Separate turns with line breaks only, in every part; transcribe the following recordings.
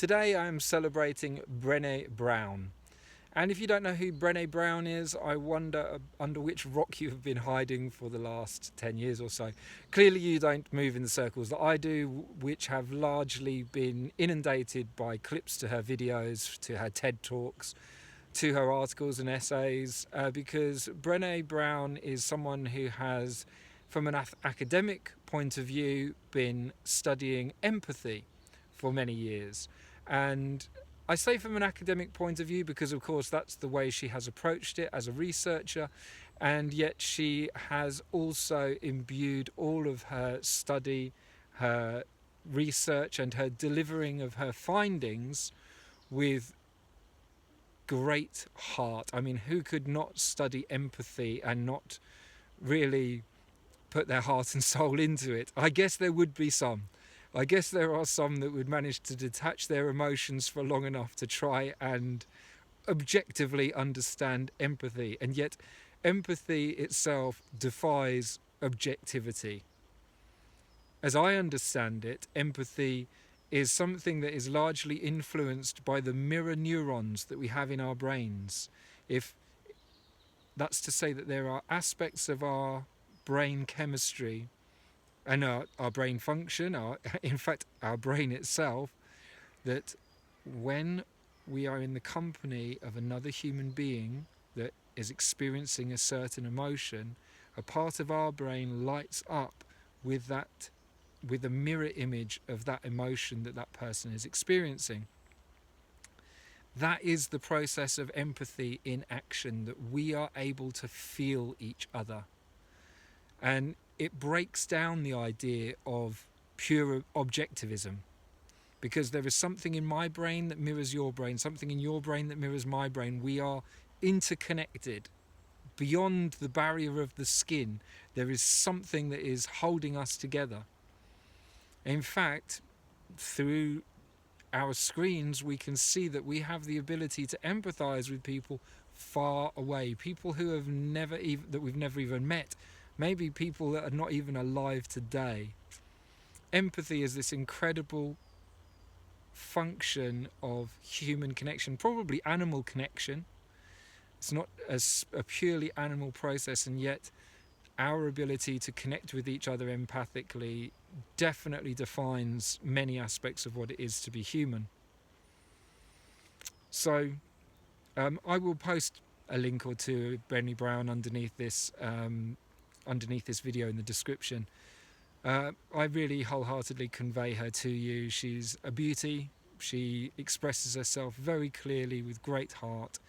Today I am celebrating Brené Brown. And if you don't know who Brené Brown is, I wonder under which rock you have been hiding for the last 10 years or so. Clearly you don't move in the circles that I do, which have largely been inundated by clips to her videos, to her TED Talks, to her articles and essays, because Brené Brown is someone who has, from an academic point of view, been studying empathy for many years. And I say from an academic point of view because, of course, that's the way she has approached it as a researcher, and yet she has also imbued all of her study, her research, and her delivering of her findings with great heart. I mean, who could not study empathy and not really put their heart and soul into it? I guess there would be some. I guess there are some that would manage to detach their emotions for long enough to try and objectively understand empathy, and yet empathy itself defies objectivity. As I understand it, empathy is something that is largely influenced by the mirror neurons that we have in our brains. If that's to say that there are aspects of our brain chemistry and our brain function, in fact our brain itself, that when we are in the company of another human being that is experiencing a certain emotion, a part of our brain lights up with a mirror image of that emotion that person is experiencing. That is the process of empathy in action, that we are able to feel each other. And it breaks down the idea of pure objectivism, because there is something in my brain that mirrors your brain, something in your brain that mirrors my brain. We are interconnected. Beyond the barrier of the skin, there is something that is holding us together. In fact, through our screens, we can see that we have the ability to empathize with people far away, people who have that we've never even met, maybe people that are not even alive today. Empathy is this incredible function of human connection, probably animal connection. It's not a purely animal process, and yet our ability to connect with each other empathically definitely defines many aspects of what it is to be human. So I will post a link or two of Brené Brown underneath this video in the description. I really wholeheartedly convey her to you. She's a beauty. She expresses herself very clearly with great heart,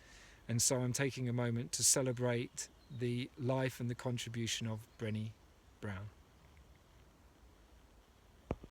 and so I'm taking a moment to celebrate the life and the contribution of Brené Brown.